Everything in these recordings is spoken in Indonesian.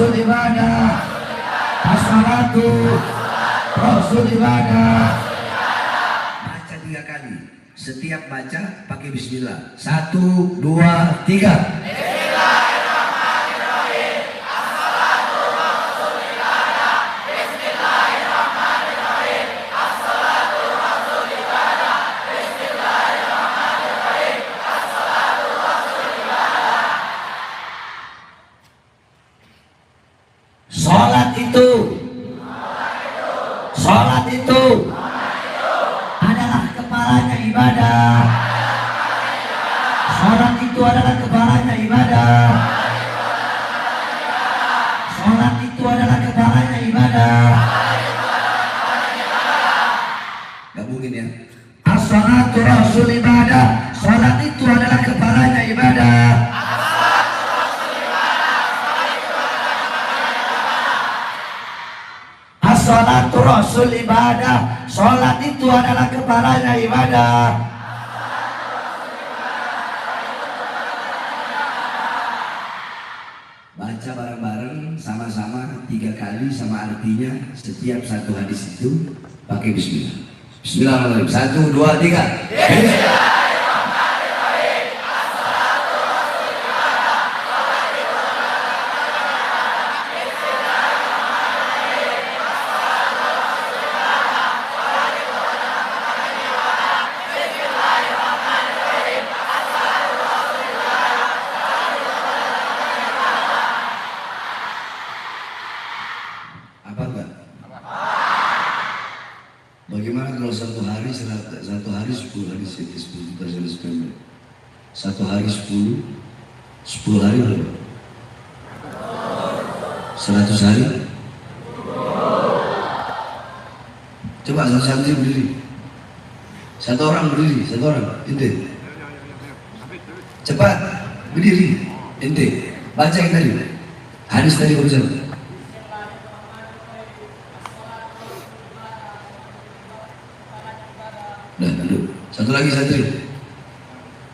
Rasul ibadah, as-salatu Rasul ibadah. Baca 3 kali. Setiap baca pakai bismillah. 1, 2, 3. Sholat itu adalah kepalanya ibadah. Sholat itu adalah kepalanya ibadah. Sholat itu adalah kepalanya ibadah. Gak mungkin ya. As-salatu Rasul ibadah. Sholat itu adalah kepalanya ibadah. As-salatu Rasul ibadah. Sholat itu adalah kepalanya ibadah. Baca bareng-bareng sama-sama 3 kali sama artinya. Setiap satu hadis itu pakai bismillah. Bismillahirrahmanirrahim. 1, 2, 3. Bismillah. Bagaimana kalau satu hari 10 hadis itu 10 juta 100 satu hari 10 hari berapa? 100 hari? Coba satu berdiri. Satu orang berdiri, satu orang, ente. Cepat, berdiri, ente. Baca yang tadi. Hadis tadi kau bisa. Satu lagi.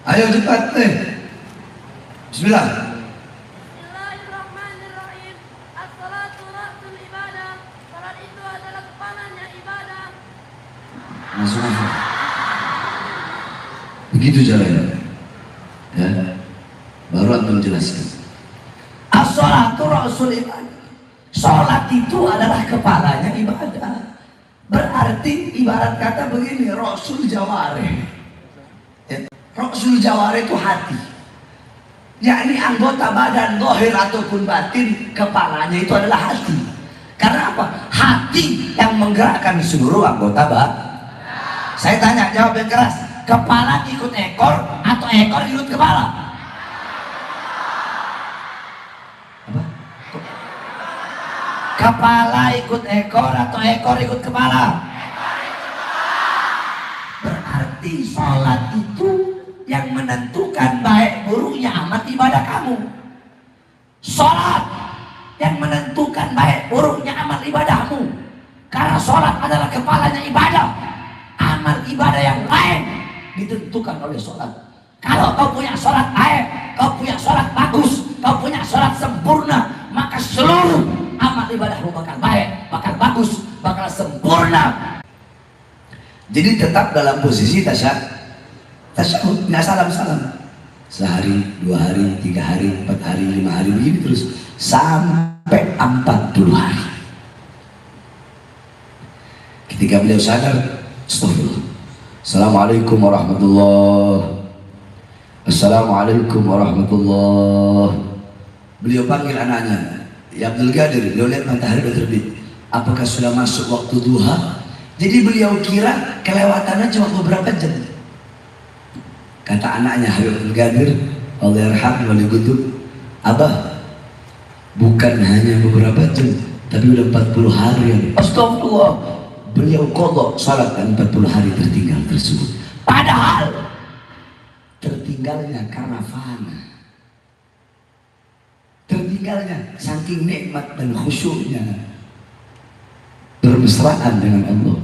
Ayo cepat Bismillah. Bismillahirrahmanirrahim. As-salatu Rasul ibadah. Salat itu adalah kepalanya ibadah. Langsung. Begitu caranya. Ya. Baru antum jelaskan. As-salatu Rasul ibadah. Salat itu adalah kepalanya ibadah. Berarti ibarat kata begini, Rasul Jawareh. Ya, Rasul Jawareh itu hati. Yakni anggota badan zahir ataupun batin, kepalanya itu adalah hati. Karena apa? Hati yang menggerakkan seluruh anggota badan. Saya tanya, jawab yang keras. Kepala ikut ekor atau ekor ikut kepala? Apa? Kepala ikut ekor atau ekor ikut kepala? Berarti sholat itu yang menentukan baik buruknya amal ibadah kamu. Sholat yang menentukan baik buruknya amal ibadahmu. Karena sholat adalah kepalanya ibadah. Amal ibadah yang lain ditentukan oleh sholat. Kalau kau punya sholat baik, kau punya sholat bagus, kau punya sholat sempurna, maka seluruh amal ibadahmu bakal baik, bakal bagus, bakal sempurna. Jadi tetap dalam posisi tasyahud, nggak salam-salam. Sehari, 2 hari, 3 hari, 4 hari, 5 hari, begini terus sampai 40 hari. Ketika beliau sadar, astagfirullah, assalamualaikum warahmatullahi. Assalamualaikum warahmatullahi. Beliau panggil anaknya, ya Abdul Qadir, beliau lihat matahari sudah terbit. Apakah sudah masuk waktu duha? Jadi beliau kira kelewatannya cuma beberapa jam. Kata anaknya, Habib Abdul Qadir, Allah yarham wali gudub, Abah, bukan hanya beberapa jam, tapi udah 40 hari. Astagfirullah. Beliau qadha salat 40 hari tertinggal tersebut. Padahal tertinggalnya karena fana. Tertinggalnya saking nikmat dan khusyuknya, bermesraan dengan Allah.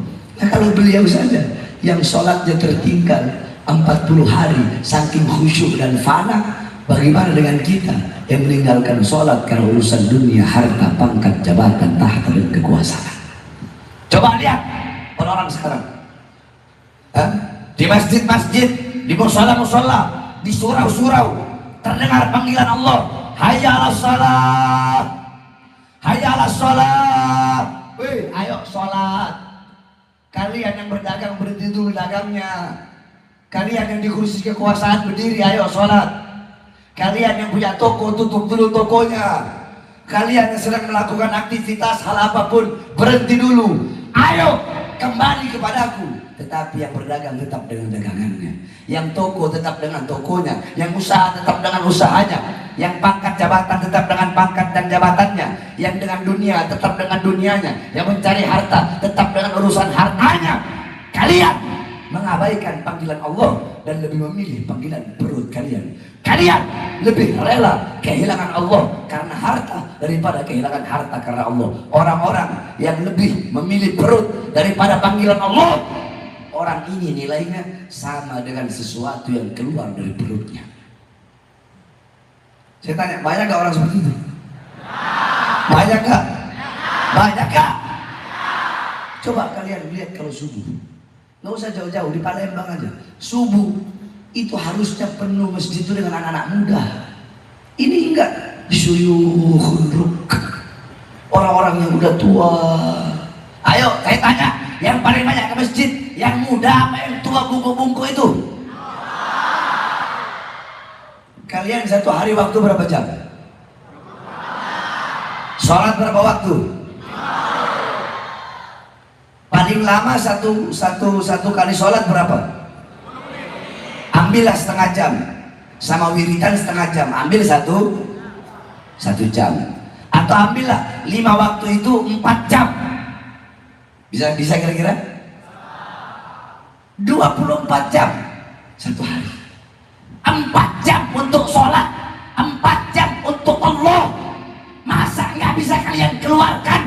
Nah kalau beliau saja yang sholatnya tertinggal 40 hari saking khusyuk dan fana, Bagaimana dengan kita yang meninggalkan sholat karena urusan dunia, harta, pangkat, jabatan, tahta, dan kekuasaan? Coba lihat orang-orang sekarang. Di masjid-masjid, di musola-musola, di surau-surau, terdengar panggilan Allah. Hayya 'alas shalah, hayya 'alas shalah. Wih, ayo sholat. Kalian yang berdagang berhenti dulu dagangnya. Kalian yang di kursi kekuasaan berdiri, ayo sholat. Kalian yang punya toko, tutup dulu tokonya. Kalian yang sedang melakukan aktivitas hal apapun, berhenti dulu. Ayo kembali kepadaku. Tetapi yang berdagang tetap dengan dagangannya, yang toko tetap dengan tokonya, yang usaha tetap dengan usahanya, yang pangkat jabatan tetap dengan pangkat dan jabatannya, yang dengan dunia tetap dengan dunianya, yang mencari harta tetap dengan urusan hartanya. Kalian mengabaikan panggilan Allah dan lebih memilih panggilan perut kalian. Kalian lebih rela kehilangan Allah karena harta daripada kehilangan harta karena Allah. Orang-orang yang lebih memilih perut daripada panggilan Allah, orang ini nilainya sama dengan sesuatu yang keluar dari perutnya. Saya tanya, banyak gak orang seperti itu? Banyak gak? Banyak gak? Coba kalian lihat kalau subuh, nggak usah jauh-jauh, di Palembang aja. Subuh itu harusnya penuh masjid itu dengan anak-anak muda. Ini enggak, disuyuh orang-orang yang udah tua. Ayo saya tanya, yang paling banyak ke masjid, yang muda apa yang tua bungku-bungku itu? Kalian satu hari waktu berapa jam? Sholat berapa waktu? Paling lama satu kali sholat berapa? Ambillah setengah jam, sama wiridan setengah jam. Ambil satu jam, atau ambillah 5 waktu itu 4 jam. Bisa kira-kira 24 jam satu hari. 4 jam untuk sholat, 4 jam untuk Allah. Masa nggak bisa kalian keluarkan?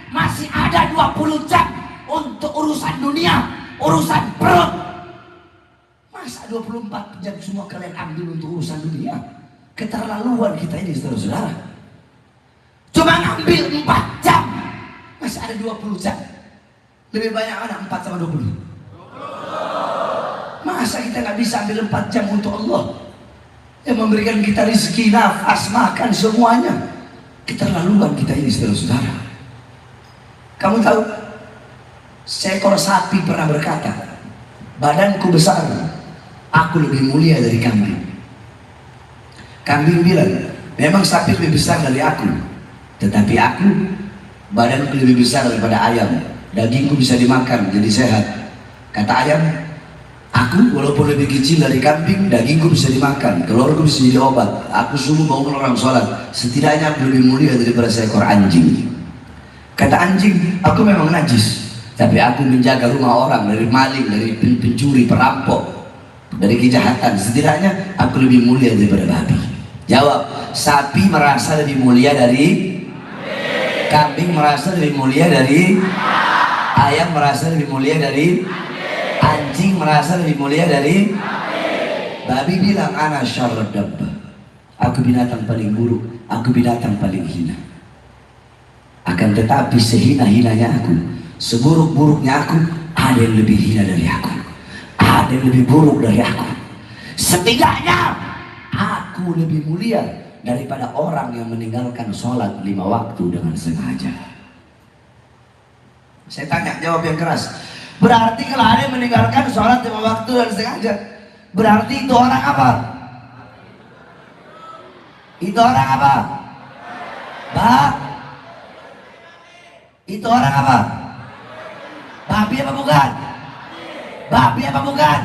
Masih ada 20 jam untuk urusan dunia, urusan perut. Masa 24 jam semua kalian ambil untuk urusan dunia? Keterlaluan kita ini, saudara-saudara. Cuma ngambil 4 jam, masih ada 20 jam. Lebih banyak mana 4 sama 20? Masa kita nggak bisa ambil 4 jam untuk Allah yang memberikan kita rezeki, nafas, makan, semuanya? Keterlaluan kita ini, saudara-saudara. Kamu tahu, seekor sapi pernah berkata, badanku besar, aku lebih mulia dari kambing. Kambing bilang, memang sapi lebih besar dari aku, tetapi aku, badanku lebih besar daripada ayam, dagingku bisa dimakan jadi sehat. Kata ayam, aku walaupun lebih kecil dari kambing, dagingku bisa dimakan, telurku bisa jadi obat, aku subuh bangun orang sholat, setidaknya aku lebih mulia daripada seekor anjing. Kata anjing, aku memang najis, tapi aku menjaga rumah orang dari maling, dari pencuri, perampok, dari kejahatan. Setidaknya aku lebih mulia daripada babi. Jawab, sapi merasa lebih mulia dari kambing, merasa lebih mulia dari ayam, merasa lebih mulia dari anjing, merasa lebih mulia dari babi. Bilang, ana syarrad dabba, aku binatang paling buruk, aku binatang paling hina. Akan tetapi sehina-hinanya aku, seburuk-buruknya aku, ada yang lebih hina dari aku, ada yang lebih buruk dari aku. Setidaknya aku lebih mulia daripada orang yang meninggalkan sholat 5 waktu dengan sengaja. Saya tanya, jawab yang keras. Berarti kalau ada yang meninggalkan sholat 5 waktu dan sengaja, berarti itu orang apa? Itu orang apa? Itu orang apa? Babi apa bukan? Babi apa bukan?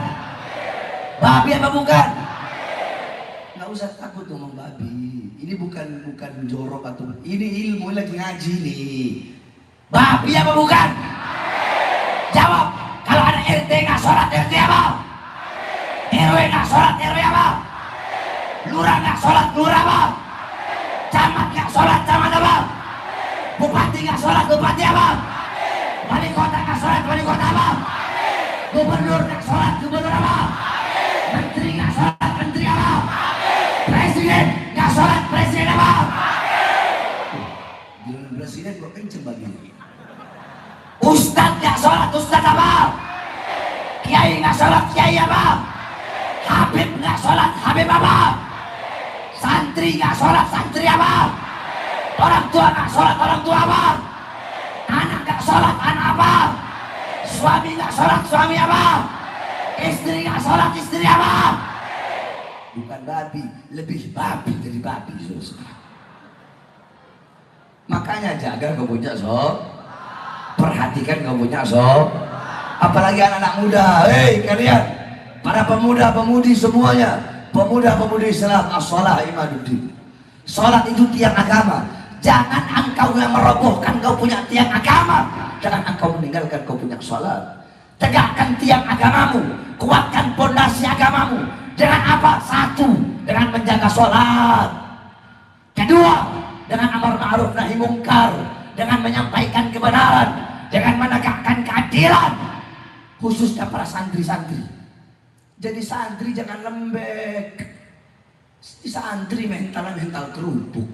Babi apa bukan? Nggak usah takut ngomong babi. Ini bukan jorok atau ini ilmu, lagi ngaji nih. Babi apa bukan? Jawab. Kalau ada RT nggak sholat, RT apa? RW nggak sholat, RW apa? Lurah nggak sholat, lurah apa? Camat nggak sholat, camat apa? Bupati nggak sholat, bupati apa? Wali kota nggak sholat, wali kota apa? Gubernur nggak sholat, gubernur apa? Menteri nggak sholat, menteri apa? Presiden dengan presiden kok kenceng begini. Ustadz nggak sholat, ustadz apa? Kiai nggak sholat, kiai apa? Habib nggak sholat, habib apa? Santri nggak sholat, santri apa? Orang tua nggak sholat, orang tua apa? Anak nggak sholat, anak apa? Suami nggak sholat, suami apa? Istri nggak sholat, istri apa? Bukan babi, lebih babi dari babi. Makanya jaga kau punya sob, perhatikan kau punya sob. Apalagi anak-anak muda, hei kalian, para pemuda-pemudi semuanya, pemuda-pemudi Islam, as-shalah imaduddin. Sholat itu tiang agama. Jangan engkau yang merobohkan kau punya tiang agama. Jangan engkau meninggalkan kau punya sholat. Tegakkan tiang agamamu, kuatkan pondasi agamamu. Dengan apa? Satu, dengan menjaga sholat. Kedua, dengan amar ma'ruf nahi mungkar, dengan menyampaikan kebenaran, dengan menegakkan keadilan, khususnya para santri-santri. Jadi santri jangan lembek. Santri mental kerupuk.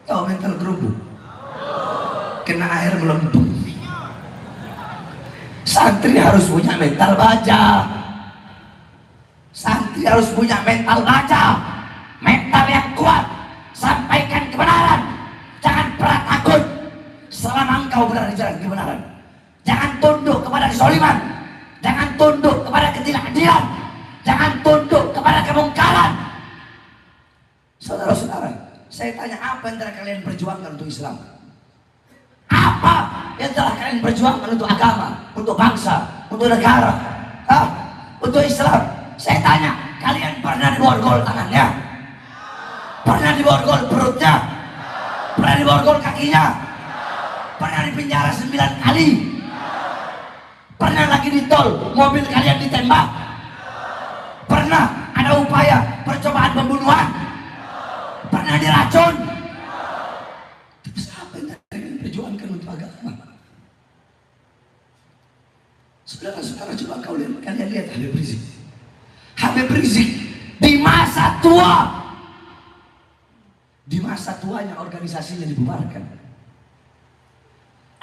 Tahu mental kerupuk? Kena air melempem. Santri harus punya mental baja. Santri harus punya mental baja, mental yang kuat. Sampaikan kebenaran, jangan pernah takut selama engkau berada di jalan kebenaran. Jangan tunduk kepada kezaliman, jangan tunduk kepada ketidakadilan, jangan tunduk kepada kemungkaran. Saudara-saudara, saya tanya, apa yang telah kalian perjuangkan untuk Islam? Apa yang telah kalian perjuangkan untuk agama, untuk bangsa, untuk negara, untuk Islam? Saya tanya, kalian pernah diborgol tangannya? Pernah diborgol perutnya? Pernah diborgol kakinya? Pernah dipenjara 9 kali? Pernah lagi di tol mobil kalian ditembak? Pernah ada upaya percobaan pembunuhan? Pernah diracun? Terus apa yang kalian perjuangkan untuk agama? Saudara-saudara, coba kalian lihat Habib Rizik. Habib Rizik di masa tua, di masa tuanya organisasinya dibubarkan.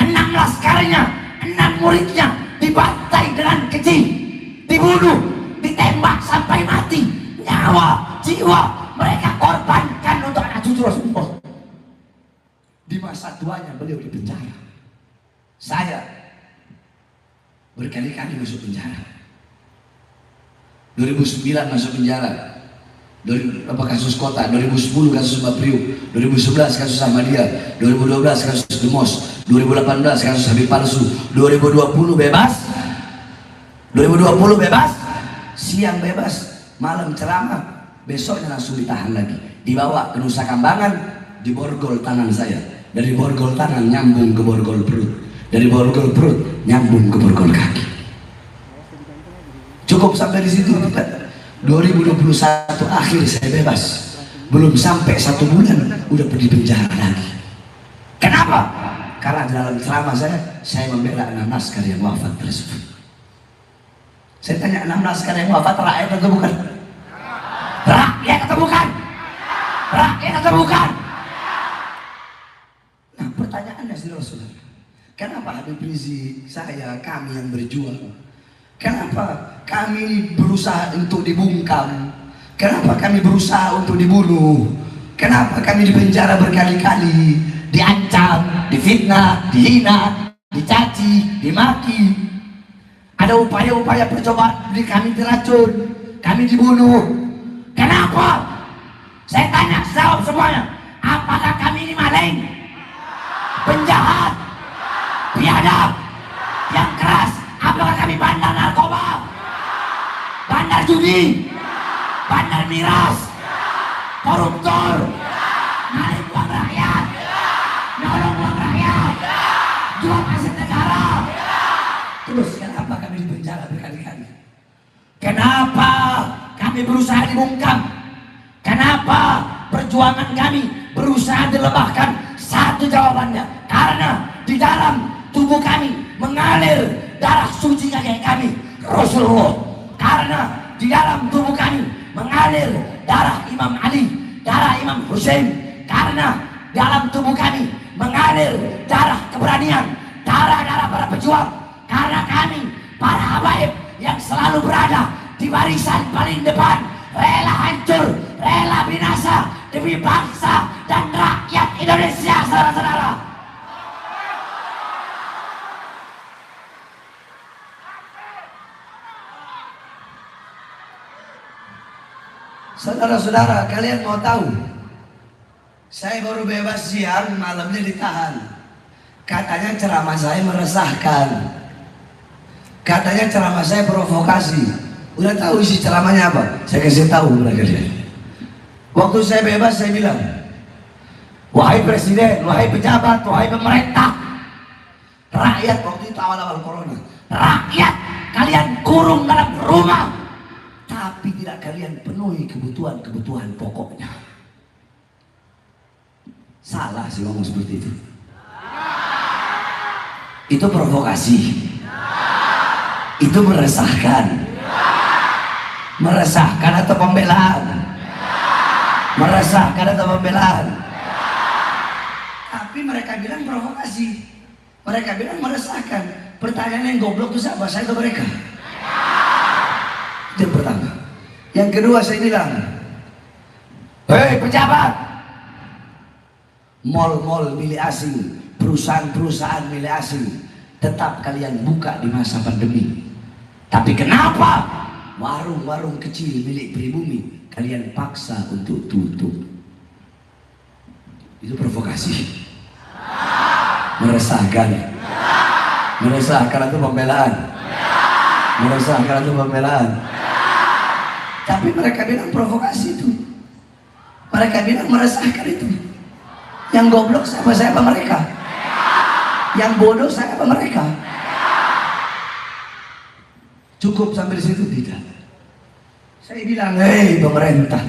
6 laskarnya, 6 muridnya dibantai dengan keji, dibunuh, ditembak sampai mati. Nyawa, jiwa mereka korbankan untuk anak cucu Rasulullah. Di masa tuanya beliau di penjara. Saya berkali-kali masuk penjara. 2009 masuk penjara. Kasus kota, 2010 kasus Bapriuk, 2011 kasus Ahmadiyah, 2012 kasus Demos, 2018 kasus Habib palsu, 2020 bebas, 2020 bebas, siang bebas, malam ceramah, besoknya langsung ditahan lagi, dibawa ke Nusa Kambangan, diborgol tangan saya, dari borgol tangan nyambung ke borgol perut, dari borgol perut nyambung ke borgol kaki. Cukup sampai di situ. 2021 akhir saya bebas, belum sampai 1 bulan udah pergi penjara lagi. Kenapa? Karena dalam ceramah saya membela 6 laskar yang wafat tersebut. Saya tanya, 6 laskar yang wafat rakyat atau bukan? Rakyat atau bukan? Rakyat atau bukan? Nah, pertanyaannya saudara-saudara, kenapa Habib Rizik, saya, kami yang berjuang, kenapa kami berusaha untuk dibungkam? Kenapa kami berusaha untuk dibunuh? Kenapa kami dipenjara berkali-kali, diancam, difitnah, dihina, dicaci, dimaki? Ada upaya-upaya percobaan, kami diracun, kami dibunuh. Kenapa? Saya tanya, jawab semuanya. Apakah kami ini maling, penjahat, biadab, yang keras? Apakah kami bandar narkoba, bandar judi, bandar miras, koruptor, narik uang rakyat, nolong uang rakyat, jual aset negara? Terus kenapa kami dipenjara berkali-kali? Kenapa kami berusaha dibungkam? Kenapa perjuangan kami berusaha dilebahkan? Satu jawabannya, karena di dalam tubuh kami mengalir darah suci kakek kami Rasulullah. Karena di dalam tubuh kami mengalir darah Imam Ali, darah Imam Hussein. Karena dalam tubuh kami mengalir mengalir darah keberanian, darah-darah para pejuang. Karena kami, para habaib yang selalu berada di barisan paling depan, rela hancur, rela binasa demi bangsa dan rakyat Indonesia, saudara-saudara. Saudara-saudara, kalian mau tahu? Saya baru bebas siang, malamnya ditahan. Katanya ceramah saya meresahkan. Katanya ceramah saya provokasi. Udah tahu isi ceramahnya apa? Saya kasih tahu kepada kalian. Waktu saya bebas saya bilang, wahai presiden, wahai pejabat, wahai pemerintah, rakyat waktu itu awal-awal corona, rakyat kalian kurung dalam rumah, tapi tidak kalian penuhi kebutuhan pokoknya. Salah sih ngomong seperti itu. Itu provokasi. Itu meresahkan. Meresahkan atau pembelaan? Meresahkan atau pembelaan? Tapi mereka bilang provokasi. Mereka bilang meresahkan. Pertanyaan yang goblok itu siapa? Saya atau mereka? Itu yang pertama. Yang kedua saya bilang, hei pejabat, mal-mal milik asing, perusahaan-perusahaan milik asing, tetap kalian buka di masa pandemi. Tapi kenapa warung-warung kecil milik pribumi kalian paksa untuk tutup? Itu provokasi. Meresahkan. Meresahkan atau pembelaan? Meresahkan atau pembelaan? Tapi mereka bilang provokasi itu. Mereka bilang meresahkan itu. Yang goblok siapa mereka? Yang bodoh siapa mereka? Cukup sampai di situ? Tidak. Saya bilang, hei pemerintah,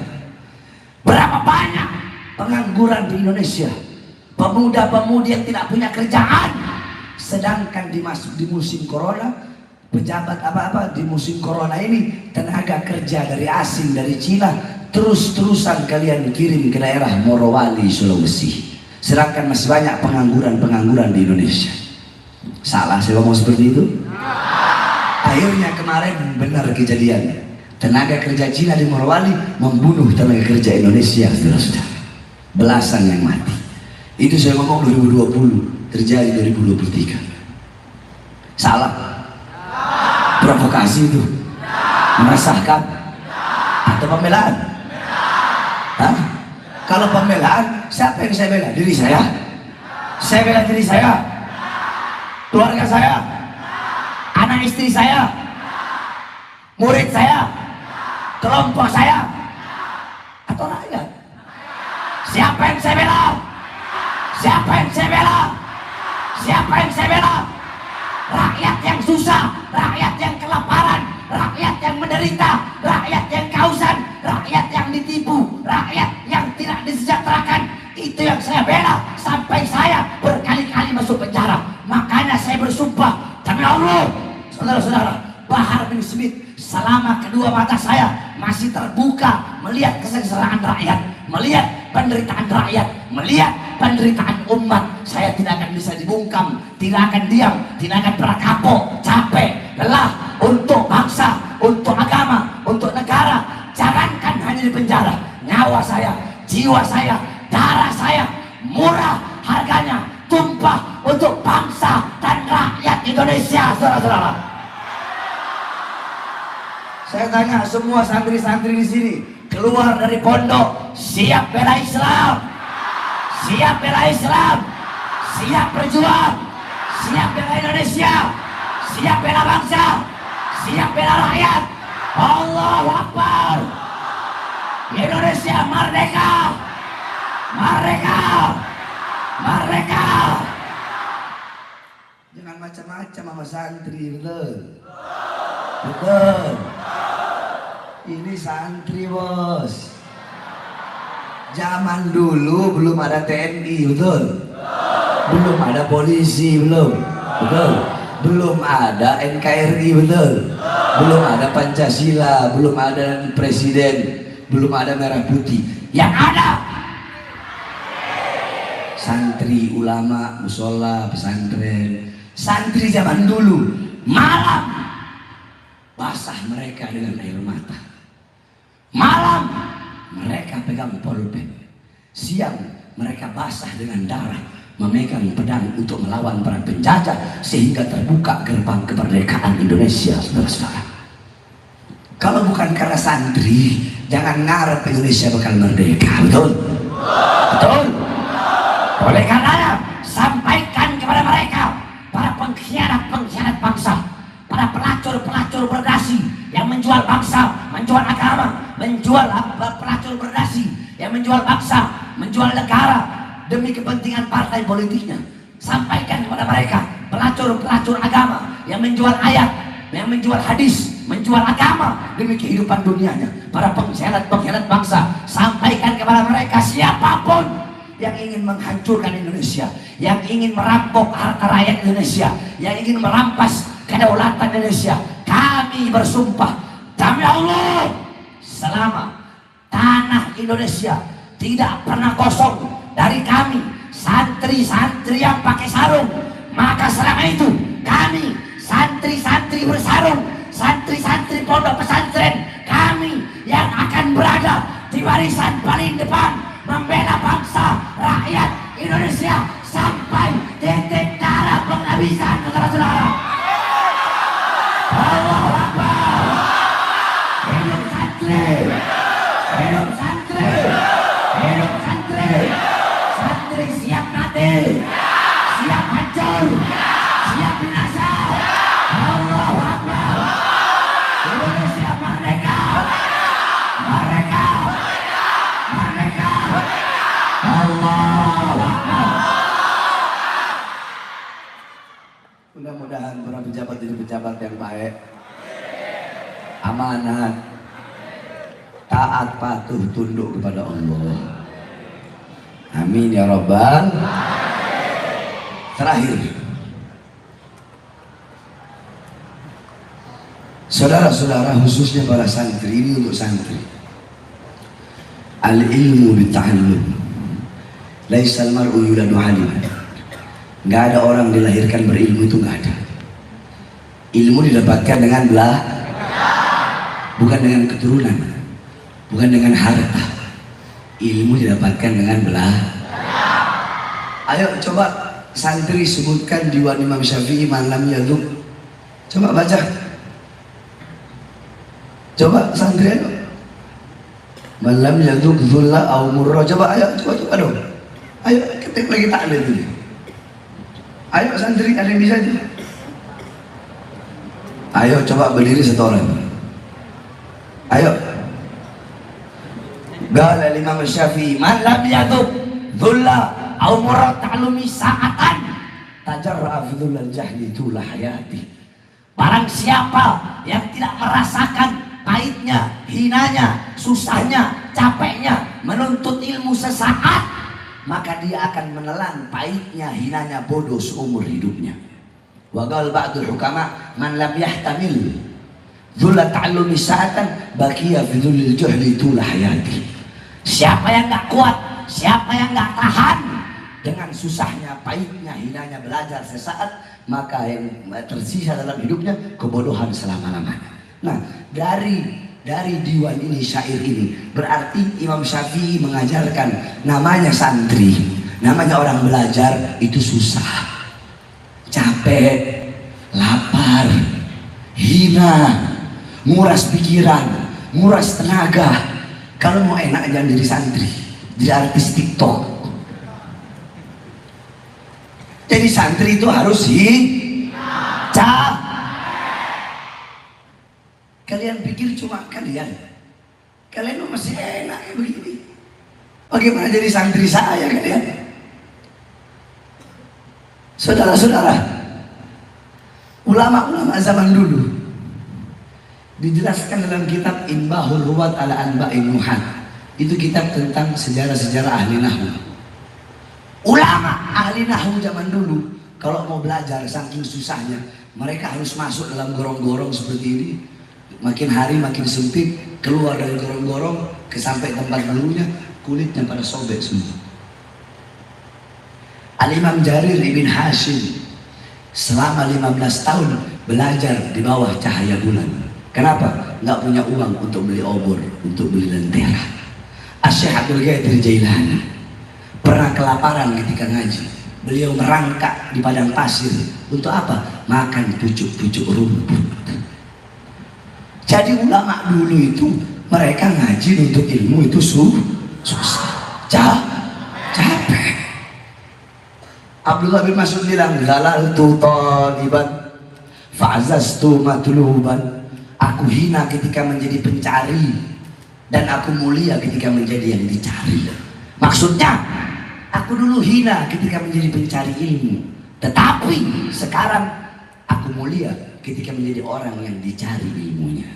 berapa banyak pengangguran di Indonesia? Pemuda-pemudi yang tidak punya kerjaan. Sedangkan di musim corona, pejabat apa-apa di musim corona ini, tenaga kerja dari asing, dari Cina, terus-terusan kalian kirim ke daerah Morowali, Sulawesi. Sedangkan masih banyak pengangguran di Indonesia. Salah saya ngomong seperti itu? Akhirnya kemarin benar kejadian. Tenaga kerja Cina di Morowali membunuh tenaga kerja Indonesia, saudara-saudara. Belasan yang mati. Itu saya ngomong 2020, terjadi 2023. Salah? Provokasi itu? Meresahkan? Atau pembelaan? Hah? Kalau pembelaan, siapa yang saya bela? Diri saya? Saya bela diri saya? Keluarga saya? Anak istri saya? Murid saya? Kelompok saya? Atau rakyat? Siapa yang saya bela? Siapa yang saya bela? Siapa yang saya bela? Rakyat yang susah, rakyat yang kelaparan, rakyat yang menderita, rakyat yang kehausan, rakyat yang ditipu, rakyat yang tidak disejahterakan. Itu yang saya bela sampai saya berkali-kali masuk penjara. Makanya saya bersumpah demi Allah, saudara-saudara, Bahar bin Smith, selama kedua mata saya masih terbuka melihat kesengsaraan rakyat, melihat penderitaan rakyat, melihat penderitaan umat, saya tidak akan bisa dibungkam, tidak akan diam, tidak akan pernah kapok, capek, lelah untuk bangsa, untuk agama, untuk negara. Jangankan hanya di penjara, nyawa saya, jiwa saya, darah saya murah harganya, tumpah untuk bangsa dan rakyat Indonesia, saudara-saudara. Saya tanya semua santri-santri di sini, keluar dari pondok, siap bela Islam, siap bela Islam, siap berjuang, siap bela Indonesia, siap bela bangsa, siap bela rakyat. Allahu Akbar. Indonesia merdeka, merdeka, merdeka. Jangan macam-macam sama santri, betul? Betul. Ini santri, bos. Zaman dulu belum ada TNI, betul? Belum ada polisi, belum? Betul? Belum ada NKRI, betul? Belum ada Pancasila, belum ada presiden, belum ada merah putih. Yang ada Santri, ulama, musola, pesantren. Santri zaman dulu malam basah mereka dengan air mata. Malam mereka pegang pulpen. Siang mereka basah dengan darah, memegang pedang untuk melawan para penjajah sehingga terbuka gerbang kemerdekaan Indonesia, saudara-saudara. Kalau bukan karena santri, jangan ngarep Indonesia bakal merdeka. Betul? Betul? Oleh karenanya, sampaikan kepada mereka, para pengkhianat bangsa, para pelacur berdasi yang menjual bangsa, menjual agama, menjual pelacur berdasi yang menjual bangsa, menjual negara demi kepentingan partai politiknya. Sampaikan kepada mereka, pelacur agama yang menjual ayat, yang menjual hadis, menjual agama demi kehidupan dunianya. Para pengkhianat bangsa, sampaikan kepada mereka, siapapun yang ingin menghancurkan Indonesia, yang ingin merampok harta rakyat Indonesia, yang ingin merampas kedaulatan Indonesia, kami bersumpah demi Allah, selama tanah Indonesia tidak pernah kosong dari kami santri-santri yang pakai sarung, maka selama itu kami santri-santri bersarung, santri-santri pondok pesantren, kami yang akan berada di barisan paling depan membela bangsa, rakyat Indonesia sampai titik darah penghabisan, saudara-saudara. Allahu Akbar. Hidup santri, hidup santri, hidup santri. Santri siap mati, siap hancur, siap binasa. Allahu Akbar. Indonesia merdeka, merdeka, merdeka. Allahu Akbar. Mudah-mudahan para pejabat jadi pejabat yang baik, amanat, taat, patuh, tunduk kepada Allah. Amin ya Rabbal. Terakhir, saudara-saudara, khususnya para santri, ini untuk santri. Al-ilmu bita'allum, laisal mar'u yuladu aliman. Nggak ada orang dilahirkan berilmu, itu nggak ada. Ilmu didapatkan dengan bukan dengan keturunan, bukan dengan harta. Ilmu didapatkan dengan Ayo coba santri sebutkan diwan Imam Syafi'i malam yaduk. Coba baca. Coba santri ayo. Malam yaduk zulla au murra. Coba ayo, coba dong. Ayo ketik lagi tak ada itu. Ayo santri, ada yang bisa juga. Ayo coba berdiri satu orang. Ayo. Qala Imam Syafi'i, man lam yaduk dhulla au murad ta'lumi sa'atan tajarra'a fi dhullal jahli tula hayati. Barang siapa yang tidak merasakan pahitnya, hinanya, susahnya, capeknya menuntut ilmu sesaat, maka dia akan menelan pahitnya, hinanya, bodoh seumur hidupnya. Wa qala ba'dul hukama man lam yahtamil dhulla ta'allumi sa'atan baqiya fi dhullil jahli tula hayati. Siapa yang nggak kuat, siapa yang nggak tahan dengan susahnya, pahitnya, hinanya belajar sesaat, maka yang tersisa dalam hidupnya kebodohan selama-lamanya. Nah, dari diwan ini, syair ini, berarti Imam Syafi'i mengajarkan namanya santri, namanya orang belajar itu susah, capek, lapar, hina, nguras pikiran, nguras tenaga. Kalau mau enak jangan jadi santri, jadi artis TikTok. Jadi santri itu harus Kalian pikir cuma kalian masih enak ya begini. Bagaimana jadi santri saya kalian? Saudara-saudara, ulama-ulama zaman dulu dijelaskan dalam kitab Inbahul Ruwat ala Anba'in Nuhat. Itu kitab tentang sejarah-sejarah ahli nahwu. Ulama ahli nahwu zaman dulu kalau mau belajar saking susahnya, mereka harus masuk dalam gorong-gorong seperti ini. Makin hari makin sempit, keluar dari gorong-gorong ke sampai tempat dulunya, kulitnya pada sobek semua. Al-Imam Jarir ibn Hashim selama 15 tahun belajar di bawah cahaya bulan. Kenapa? Nggak punya uang untuk beli obor, untuk beli lentera. Asy-Syaikh Abdul Qadir Jailani pernah kelaparan ketika ngaji. Beliau merangkak di padang pasir untuk apa? Makan pucuk-pucuk rumput. Jadi ulama dulu itu mereka ngaji untuk ilmu itu susah, capek. Abdullah bin Mas'ud bilang, "Zalaltu taliban fa'azaztu matluban." Aku hina ketika menjadi pencari dan aku mulia ketika menjadi yang dicari. Maksudnya, aku dulu hina ketika menjadi pencari ilmu, tetapi sekarang aku mulia ketika menjadi orang yang dicari ilmunya.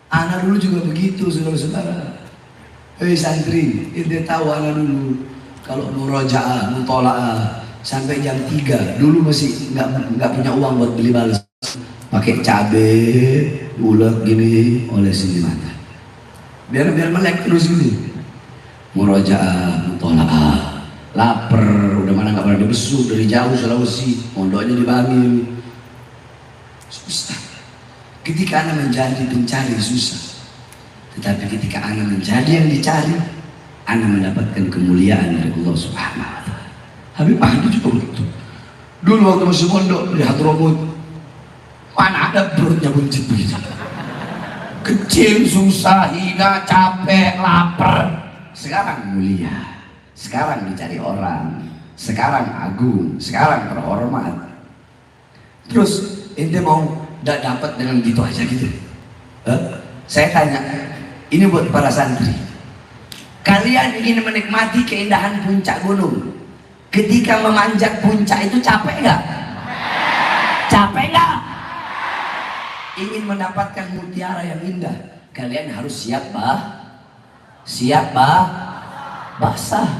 Anak dulu juga begitu, saudara-saudara. Hei santri, ente tahu anak dulu kalau murojaah, mutolaah sampai jam 3 dulu masih nggak punya uang buat beli balas, pakai cabe ulek gini oleh mata biar melek terus gini. Murojaah, mutolaah, lapar, udah mana nggak pernah dibesuk dari jauh Sulawesi, mondoknya di Bangil. Susah. Ketika anak menjadi pencari susah, tetapi ketika anak menjadi yang dicari, anak mendapatkan kemuliaan dari Allah Subhanahu wa Ta'ala. Habib Mahdi juga begitu. Dulu waktu masih mondok di Hadramut, mana ada perutnya buncit begitu. Kecil, susah, hina, capek, lapar. Sekarang mulia, sekarang dicari orang, sekarang agung, sekarang terhormat. Terus ente mau tidak dapat dengan gitu aja gitu? Saya tanya, ini buat para santri. Kalian ingin menikmati keindahan puncak gunung. Ketika memanjat puncak itu capek nggak? Capek nggak? Ingin mendapatkan mutiara yang indah, kalian harus siap basah.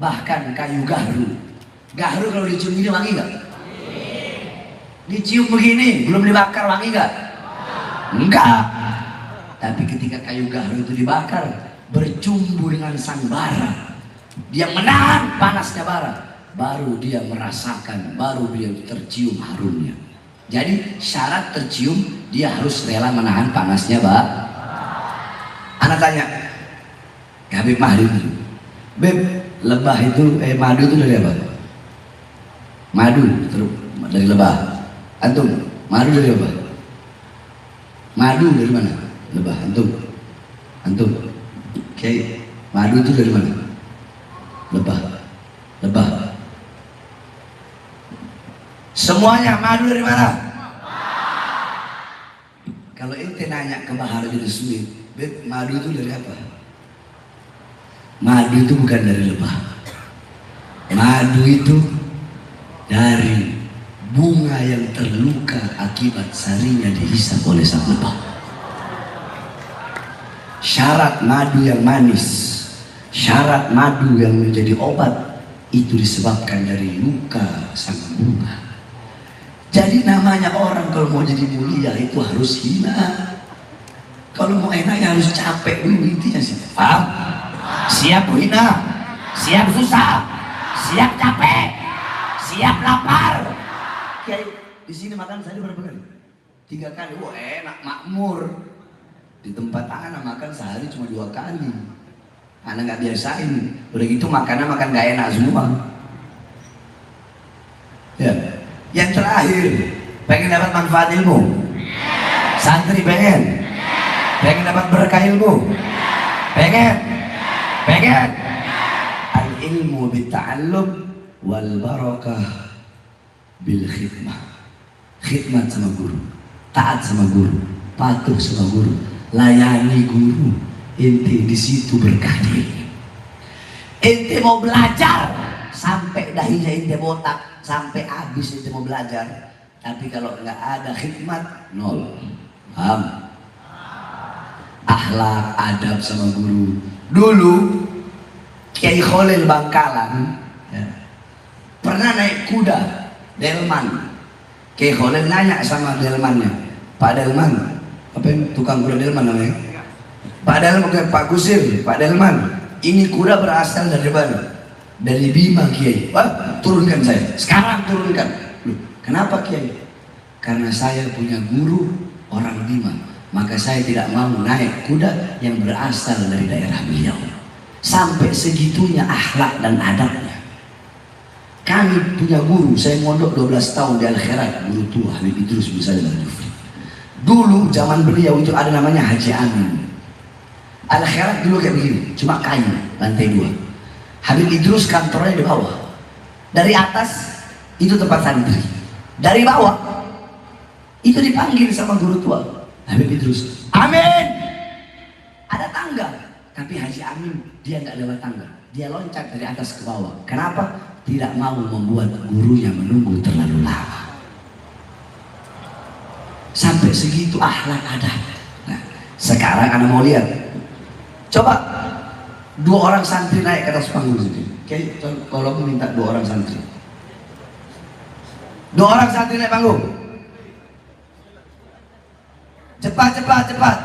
Bahkan kayu gahru kalau dicium ini wangi nggak? Dicium begini belum dibakar wangi nggak? Enggak. Tapi ketika kayu gahru itu dibakar, bercumbu dengan sang bara, dia menahan panasnya bara, baru dia merasakan, baru dia tercium harumnya. Jadi syarat tercium dia harus rela menahan panasnya Anak tanya Habib Mahdi, Beb, lebah itu madu itu dari apa? Madu dari lebah. Antum, madu dari apa? Madu dari mana? Lebah. Antum. Oke, madu itu dari mana? Lebah. Semuanya madu dari mana? Kalau ente nanya ke Bahar bin Smith, Beb, madu itu dari apa? Madu itu bukan dari lebah. Madu itu dari bunga yang terluka akibat sarinya dihisap oleh sang lebah. Syarat madu yang manis, syarat madu yang menjadi obat itu disebabkan dari luka sang bunga. Jadi namanya orang kalau mau jadi mulia itu harus hina. Kalau mau enaknya harus capek dulu, intinya sih. Paham? Siap hina, siap susah, siap capek, siap lapar. Kiai di sini makan sehari berapa kali? 3 kali. Wah enak, makmur. Di tempat anak makan sehari cuma 2 kali. Anak nggak biasain. Udah gitu makannya makan nggak enak semua. Ya. Yang terakhir, pengen dapat manfaat ilmu? Santri pengen? Pengen dapat berkah ilmu? Pengen? Al ilmu bitta'allum wal barakah bil khidmah. Khidmat sama guru, taat sama guru, patuh sama guru, layani guru. Ente di situ berkah. Ente mau belajar sampai dahinya ente botak, sampai habis ente mau belajar. Tapi kalau nggak ada khidmat, nol. Paham? Akhlak, adab sama guru. Dulu Kiai Kholil Bangkalan ya, pernah naik kuda delman. Kiai Kholil nanya sama delmannya, Pak Delman, apa yang tukang kuda delman namanya? Pak Delman, Pak Kusir, Pak Delman, ini kuda berasal dari mana? dari Bima Kiai. Wah, turunkan saya. Sekarang turunkan. Loh, kenapa Kiai? Karena saya punya guru orang Bima, maka saya tidak mau naik kuda yang berasal dari daerah beliau. Sampai segitunya akhlak dan adabnya. Kami punya guru, saya mondok 12 tahun di Al-Khairat, guru tua Habib Idrus misalnya. Dulu zaman beliau itu ada namanya Haji Amin. Al-Khairat dulu kayak begini, cuma kayu, lantai 2. Habib Idrus kantornya di bawah. Dari atas itu tempat santri. Dari bawah itu dipanggil sama guru tua Habib Idrus. Amin. Ada tangga, tapi Haji Amin dia nggak lewat tangga. Dia loncat dari atas ke bawah. Kenapa? Tidak mau membuat gurunya menunggu terlalu lama. Sampai segitu akhlak adab. Nah, sekarang Anda mau lihat. Coba 2 orang santri naik ke atas panggung sini. Oke, kalau minta 2 orang santri. 2 orang santri naik panggung. Cepat, cepat, cepat.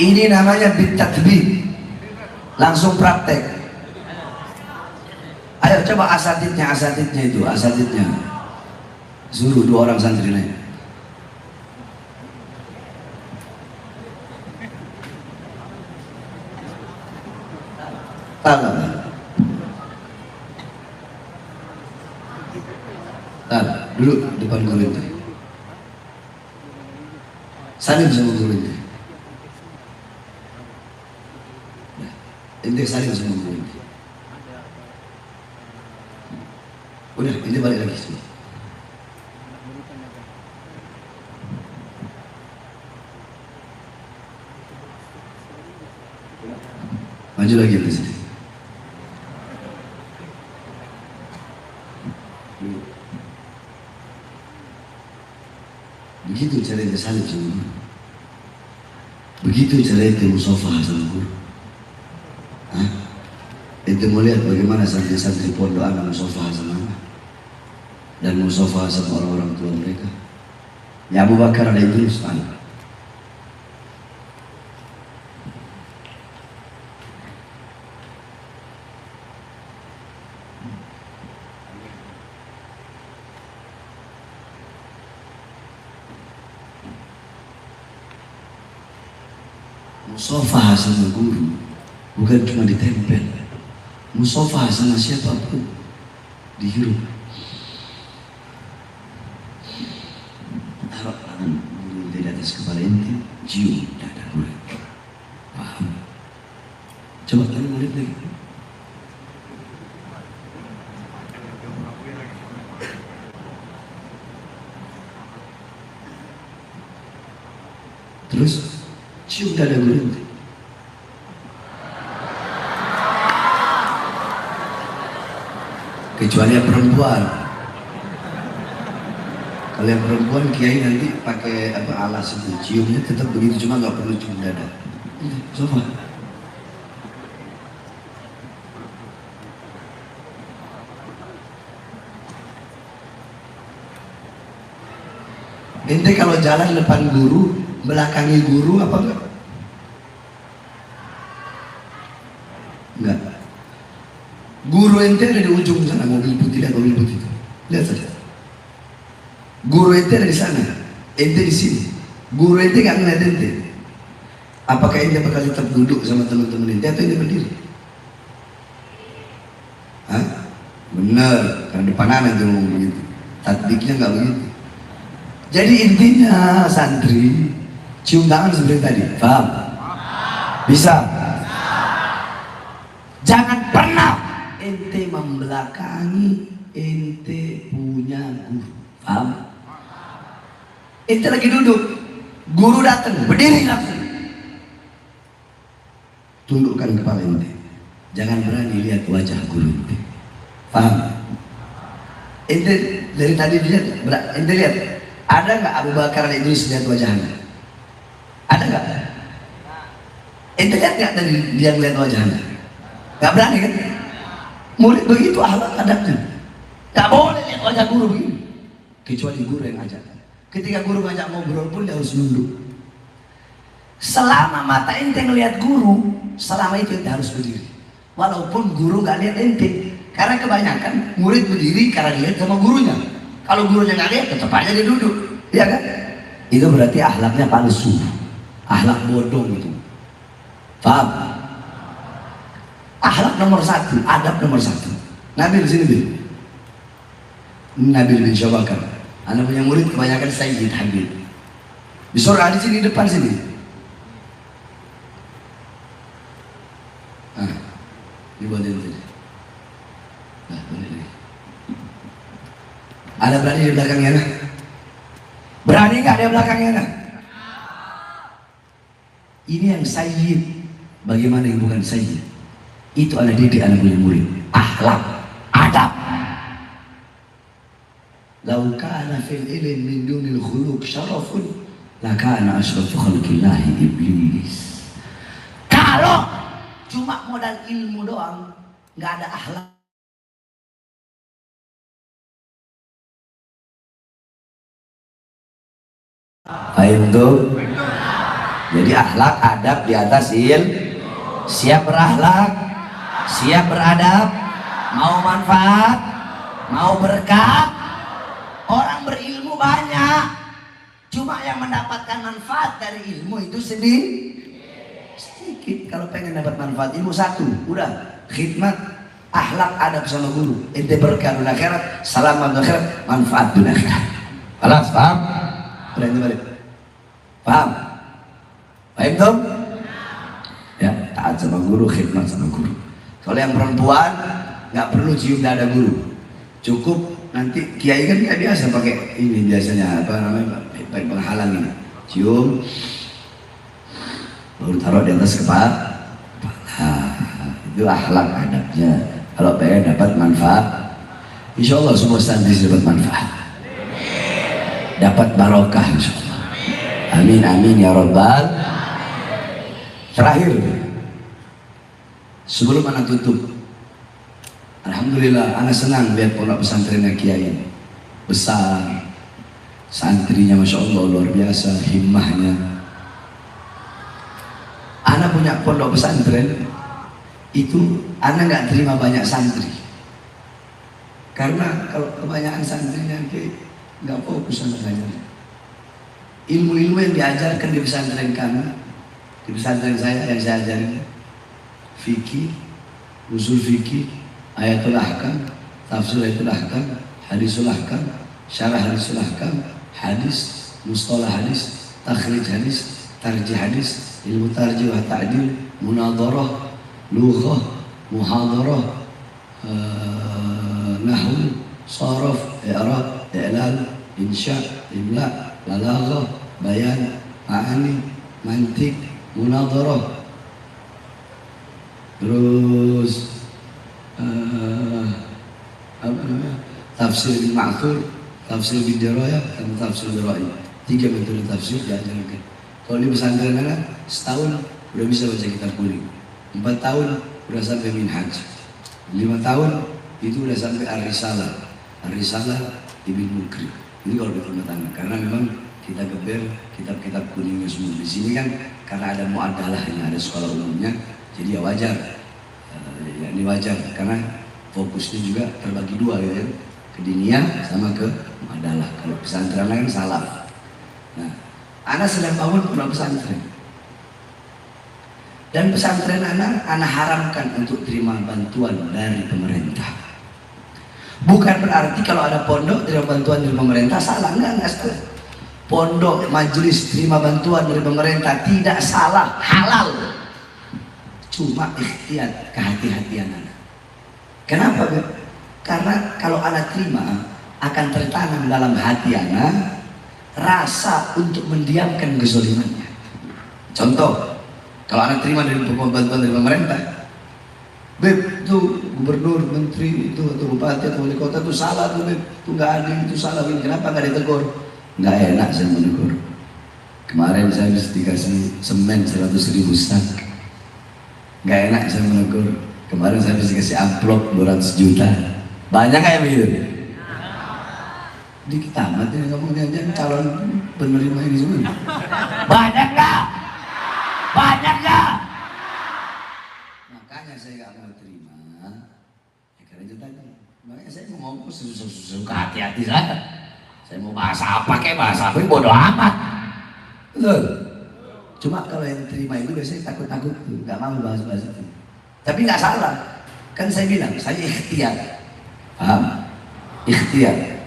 Ini namanya bitatbib. Langsung praktek. Ayo coba asatidnya itu, asatidnya. Suruh 2 orang santri naik. Duduk depan guru itu. Salim sama guru itu. Ente saling sama guru ini. Udah, ini balik lagi semua. Maju lagi ke sini. Begitu cara ente saling sama guru. Begitu cara ente musafah sama guru. Ente mau lihat bagaimana santri-santri pondok anak musafah sama anak dan musafah sama orang-orang tua mereka. Ya Abu Bakar ada Idrus anak. Musafah sama guru bukan cuma ditempel. Musafah sama siapapun dihirup. Taruh tangan di atas kepala ente, cium dada guru. Paham? Coba kalian lihat lagi. Terus cium dada guru ente. Kecuali yang perempuan. Kalau yang perempuan kiai nanti pakai alas itu, ciumnya tetap begitu, cuma nggak perlu cium dada. Sofa. Ente kalau jalan depan guru, belakangi guru apa enggak? Enggak. Guru ente ada di ujung sana, mobil putih, lihat mobil putih itu. Lihat saja. Guru ente ada di sana, ente di sini. Guru ente nggak ngeliat ente. Apakah ente bakal tetap duduk sama teman-teman ente atau ente berdiri? Hah? Benar, karena depan anak dia ngomong begitu. Taktiknya nggak begitu. Jadi intinya santri cium tangan seperti tadi, paham? Bisa? Jangan pernah ente membelakangi ente punya guru, paham? Ente lagi duduk, guru datang, berdiri langsung, tundukkan kepala ente, jangan berani lihat wajah guru ente, paham? Ente dari tadi lihat, ente lihat, ada nggak Abu Bakar Idrus lihat wajahnya? Ada nggak? Ente lihat nggak dari dia lihat wajahnya? Nggak berani kan? Murid begitu akhlak adabnya. Nggak boleh lihat wajah guru begini. Kecuali guru yang ajak. Ketika guru ngajak ngobrol pun dia harus nunduk. Selama mata ente ngelihat guru, selama itu ente harus berdiri. Walaupun guru nggak lihat ente, karena kebanyakan murid berdiri karena dilihat sama gurunya. Kalau gurunya nggak lihat, tetap aja dia duduk, iya kan? Itu berarti akhlaknya palsu, akhlak bodong itu. Paham? Akhlak nomor satu, adab nomor satu. Nabil sini Bil. Nabil bin Syabakar. Anak punya murid kebanyakan Sayyid Habib. Di surga di sini depan sini. Ah, dibuatin tadi. Nah, boleh lagi. Ada berani di belakangnya nah? Berani nggak di belakangnya nah? Ini yang Sayyid. Bagaimana yang bukan Sayyid? Itu anak didik anak punya murid. Akhlak, adab. Lau kana fil ilm min dunil khuluq syarafun lakana asrafu khalqillahi iblis. Kalau cuma modal ilmu doang, nggak ada akhlak. Paham tuh? Jadi akhlak, adab di atas siap berakhlak, siap beradab, mau manfaat, mau berkah. Orang berilmu banyak, cuma yang mendapatkan manfaat dari ilmu itu sedikit. Kalau pengen dapat manfaat ilmu satu, udah khidmat, akhlak, adab sama guru. Ente berkah dunia akhirat, selamat akhirat, manfaat dunia akhirat. Alas, paham? Udah ini balik. Paham? Paham tuh? Ya, taat sama guru, khidmat sama guru. Kalau yang perempuan nggak perlu cium dada guru, cukup. Nanti kiai kan nggak biasa pakai ini, biasanya apa namanya, pakai penghalang ini, cium, baru taruh di atas kepala. Itu akhlak adabnya. Kalau pengen dapat manfaat, insya Allah semua santri dapat manfaat, dapat barokah insya Allah. Amin amin ya Rabbal. Terakhir, sebelum anak tutup, alhamdulillah, anak senang lihat pondok pesantrennya kiai besar, santrinya masya Allah luar biasa, himmahnya. Anak punya pondok pesantren itu, anak nggak terima banyak santri, karena kalau kebanyakan santri nanti nggak fokus sama belajar. Ilmu-ilmu yang diajarkan di pesantren kami, di pesantren saya yang saya ajarin, fikih, usul fikih, ayatul ahkam, tafsir ayatul ahkam, hadisul ahkam, syarah hadisul ahkam, hadis, mustalah hadis, takhrij hadis, tarjih hadis, ilmu tarjih wa ta'dil, munadharah, lughah, muhadarah, nahwu, saraf, i'rab, i'lal, insya, imla, balaghah, bayan, ma'ani, mantik, munadharah. Terus apa namanya, tafsir bil ma'thur, tafsir bil dirayah, dan tafsir bil ra'i. 3 metode tafsir diajarkan. Kalau di pesantren anak setahun udah bisa baca kitab kuning, 4 tahun udah sampai minhaj, 5 tahun itu udah sampai ar-risalah, ar-risalah Ibn Mukri. Ini kalau di rumah tangga, karena memang kita geber kitab-kitab kuningnya semua. Di sini kan karena ada mu'adalahnya, ada sekolah umumnya, jadi ya wajar. Ya, ini wajar karena fokusnya juga terbagi 2 ya, ke diniyah sama ke mu'adalah. Kalau pesantren lain salaf. Nah, anak sedang bangun pondok pesantren, dan pesantren anak haramkan untuk terima bantuan dari pemerintah. Bukan berarti kalau ada pondok terima bantuan dari pemerintah salah, enggak salah. Pondok majelis terima bantuan dari pemerintah tidak salah, halal. Cuma ikhtiar, kehati-hatian anak. Kenapa? Karena kalau anak terima, akan tertanam dalam hati anak rasa untuk mendiamkan kezalimannya. Contoh, kalau anak terima dari bantuan dari pemerintah, Beb, itu gubernur, menteri itu atau bupati atau wali kota itu salah tuh Beb, itu nggak adil, itu salah. Kenapa nggak ditegur? Nggak enak saya menegur. Kemarin saya bisa dikasih semen 100.000 sak, nggak enak saya menegur. Kemarin saya bisa kasih amplop 200 juta. Banyak kayak begitu? Dikit amat ya ngomongnya, calon penerima ini semua. Banyak nggak? makanya saya nggak mau terima. Ya, karena itu tadi. Makanya saya mau ngomong suka hati-hati saya. Saya mau bahasa apa kayak bahasa apa, bodoh amat. Betul. Cuma kalau yang terima itu biasanya takut-takut tuh, nggak mau bahas-bahas itu. Tapi nggak salah. Kan saya bilang, saya ikhtiar. Paham? Ikhtiar.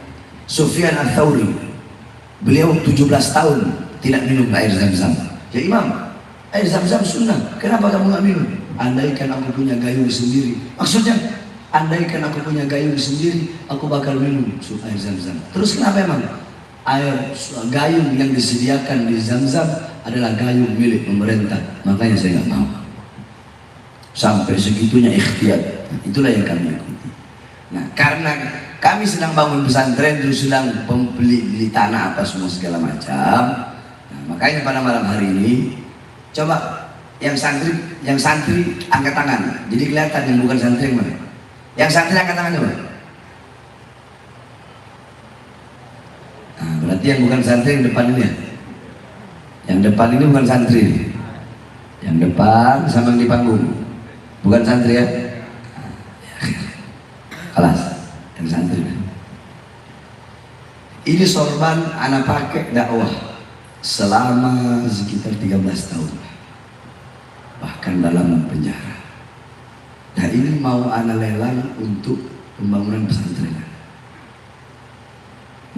Sufyan Ats-Tsauri, beliau 17 tahun tidak minum air Zam-Zam. Ya Imam, air Zam-Zam sunnah, kenapa kamu nggak minum? Andaikan aku punya gayung sendiri. Maksudnya, andaikan aku punya gayung sendiri, aku bakal minum air Zam-Zam. Terus kenapa emang? Air gayung yang disediakan di Zam-Zam adalah gayung milik pemerintah. Makanya saya nggak mau. Sampai segitunya ikhtiar. Itulah yang kami ikuti. Nah, karena kami sedang bangun pesantren, terus sedang beli tanah apa semua segala macam. Nah, makanya pada malam hari ini, coba yang santri angkat tangan. Jadi kelihatan yang bukan santri yang mana. Yang santri angkat tangan coba. Nah, berarti yang bukan santri yang depan ini ya. Yang depan ini bukan santri. Yang depan sama yang di panggung. Bukan santri ya. Kelas yang santri. Ini sorban anak pakai dakwah selama sekitar 13 tahun. Bahkan dalam penjara. Nah ini mau anak lelang untuk pembangunan pesantren.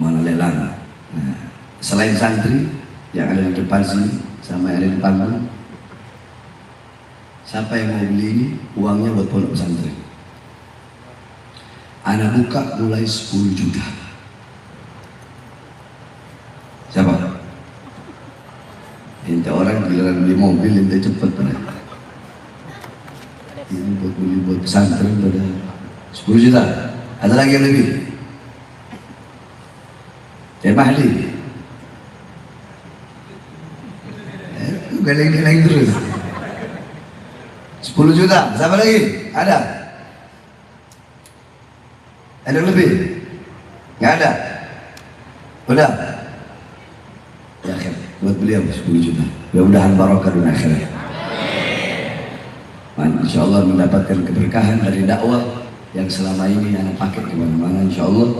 Mau anak lelang. Nah, selain santri yang ada di depan sini sama yang ada di panggung, siapa yang mau beli ini uangnya buat pondok pesantren. Anak buka mulai 10 juta. Siapa? Ente orang giliran beli mobil, ente cepet pada. Ini buat beli buat pesantren pada 10 juta. Ada lagi yang lebih? Mahdi. Geleng-geleng terus. 10 juta. Siapa lagi? Ada? Ada lebih? Nggak ada? Udah? Ya akhir, buat beliau 10 juta. Mudah-mudahan barokah dunia akhirat. Insya Allah mendapatkan keberkahan dari dakwah yang selama ini anak pakai kemana-mana. Insya Allah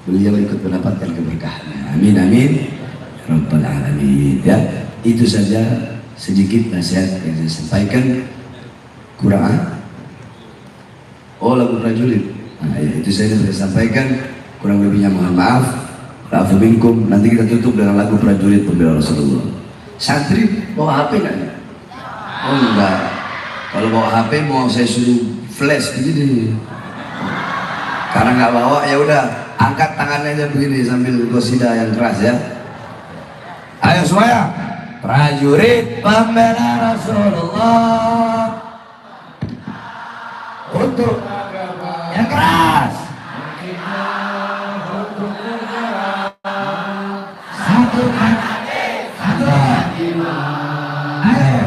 beliau ikut mendapatkan keberkahan. Amin amin. Ya Rabbal alamin. Ya, itu saja sedikit nasihat yang saya sampaikan. Kurang? Oh lagu prajurit. Nah, ya, itu saya sampaikan. Kurang lebihnya mohon maaf. Ra'afu minkum. Nanti kita tutup dengan lagu prajurit pembela Rasulullah. Santri bawa HP nggak? Oh enggak. Kalau bawa HP mau saya suruh flash begini. Karena nggak bawa ya udah angkat tangannya aja begini sambil qasidah yang keras ya. Ayo semuanya. Prajurit pembela Rasulullah. Untuk yang keras. Satu hati, satu hati. Ayo.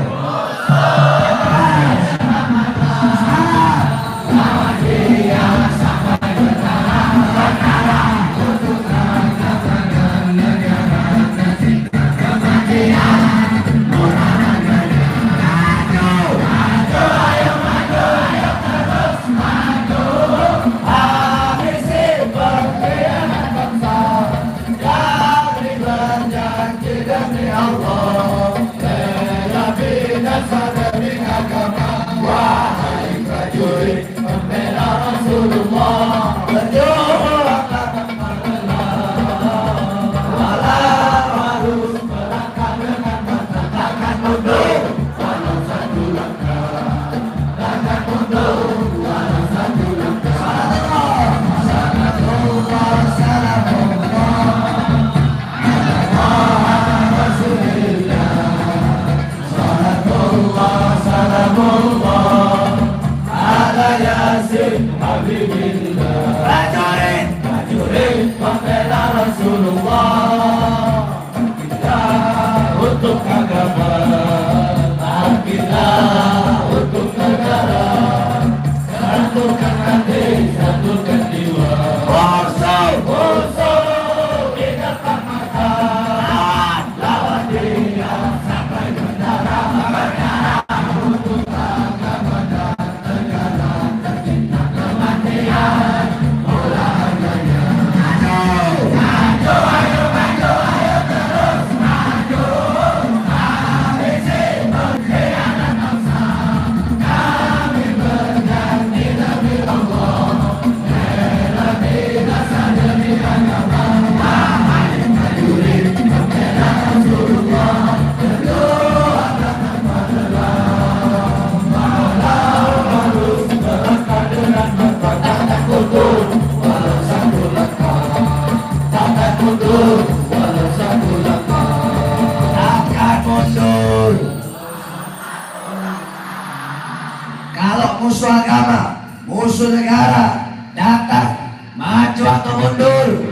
Kalau musuh agama, musuh negara datang, maju atau mundur?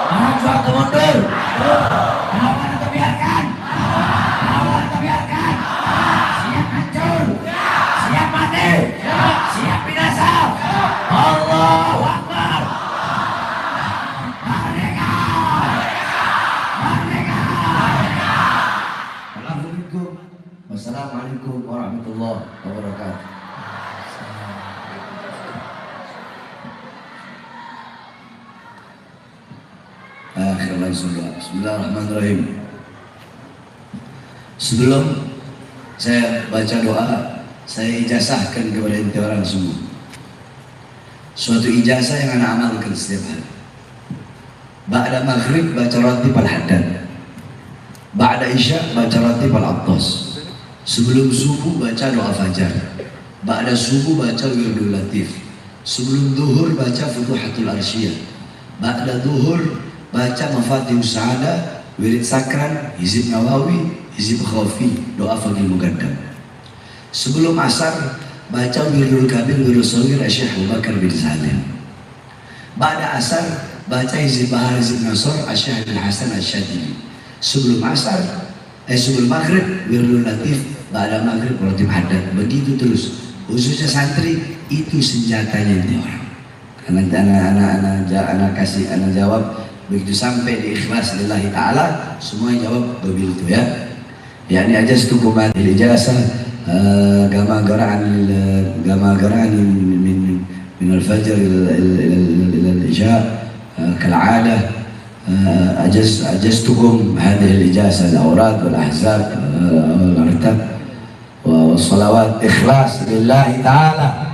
Maju atau mundur? Lawan atau biarkan? Lawan atau biarkan? Siap hancur? Siap mati? Siap binasa? Allahu Akbar! Merdeka! Merdeka! Wassalamualaikum warahmatullahi wabarakatuh. Bismillahirrahmanirrahim. Sebelum saya baca doa, saya ijazahkan kepada ente orang semua suatu ijazah yang anak amalkan setiap hari. Ba'da maghrib baca ratib al-haddad, ba'da isya baca ratib al-attas, sebelum subuh baca doa fajar, ba'da subuh baca wirdul latif, sebelum duhur baca futuhatul arsyiyah, ba'da duhur baca mafatihus sa'adah, wirid sakran, hizib nawawi, hizib khafi, doa fagil mugaddam. Sebelum asar baca wirdul kabir, wirdul sawir, Syekh Abu Bakar bin Salim. Ba'da asar baca hizib bahar, hizib nasr, Syekh bin Hasan Asy-Syadzili. Sebelum maghrib wirdul latif, ba'da maghrib ratib haddad. Begitu terus, khususnya santri itu senjatanya ini orang. Karena anak kasih anak jawab begitu sampai di ikhlas lillahi ta'ala, semua jawab begitu ya. Yani ajaztukum hadhihi ijazah kama qara'an min al-fajr ila al-isha kal'adah. ajaztukum hadhihi al-ijazah al-awrad wal-ahzab wal-artab was-salawat ikhlas lillahi ta'ala.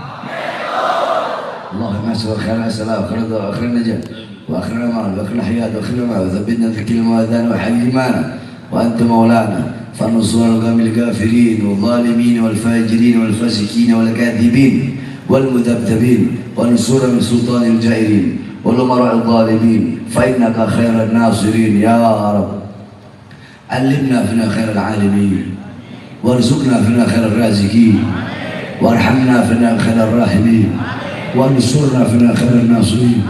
اللهم صل على سيدنا محمد واخر النجاة واخر المال واخر الحياة واخر المال وثبتنا في كل موادنا وحي إيمانا وأنت مولانا فانصر القوم الكافرين والظالمين والفاجرين والفاسقين والكاذبين والمذبذبين وانصر من سلطان الجائرين والأمراء الظالمين فإنك خير الناصرين يا رب. علمنا فينا خير العالمين وارزقنا فينا خير الرازقين وارحمنا فينا خير الراحمين وانصرنا فينا خير الناصرين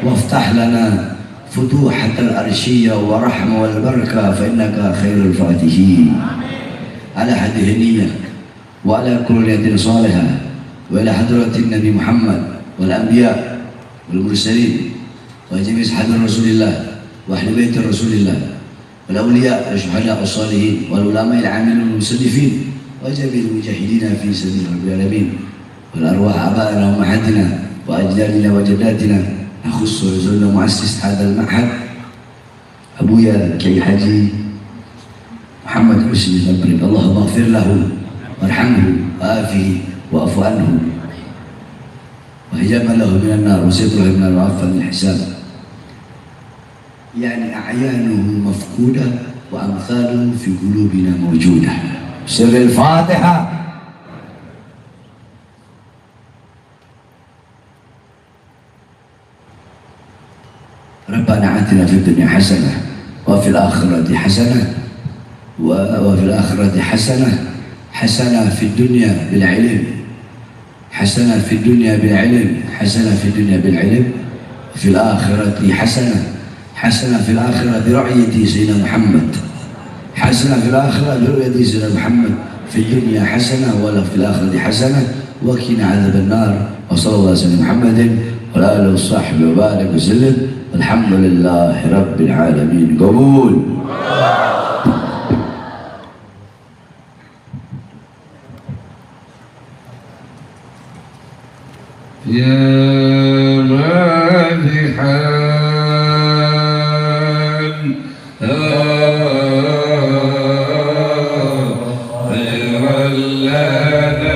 وافتح لنا فتوحة الأرشية ورحمة والبركة فإنك خير الفاتحين. على هذه النية وعلى كل يد صالحة وإلى حضرة النبي محمد والأنبياء والمرسلين وجميع حضر رسول الله وأهل بيت رسول الله والأولياء والشهداء والصالحين والعلماء العاملين والمصنفين وجميع المجاهدين في سبيل رب العالمين والأرواح آبائنا وأمهاتنا وأجدادنا وجداتنا. أخص رسولنا مؤسس هذا المعهد أبويا كي حاجي محمد حسني الأبرد، اللهم اغفر له وارحمه وآفه وأعف عنه وحجاب له من النار وستره من العفو من الحساب. يعني أعيانه مفقودة وأمثاله في قلوبنا موجودة. سر الفاتحة. ربنا آتنا في الدنيا حسنة وفي الآخرة حسنة وفي الآخرة حسنة في الدنيا بالعلم، حسنة في الدنيا بالعلم، حسنة في الدنيا بالعلم، وفي الآخرة حسنة في الآخرة برعية سيدنا محمد، حسنة في الآخرة برعية سيدنا محمد، في الدنيا حسنة ولا في الآخرة حسنة وقنا عذاب النار. وصلى الله على سيدنا محمد وعلى آله وصحبه وبارك وسلم. الحمد لله رب العالمين. قبول. يا مادحا خير لنا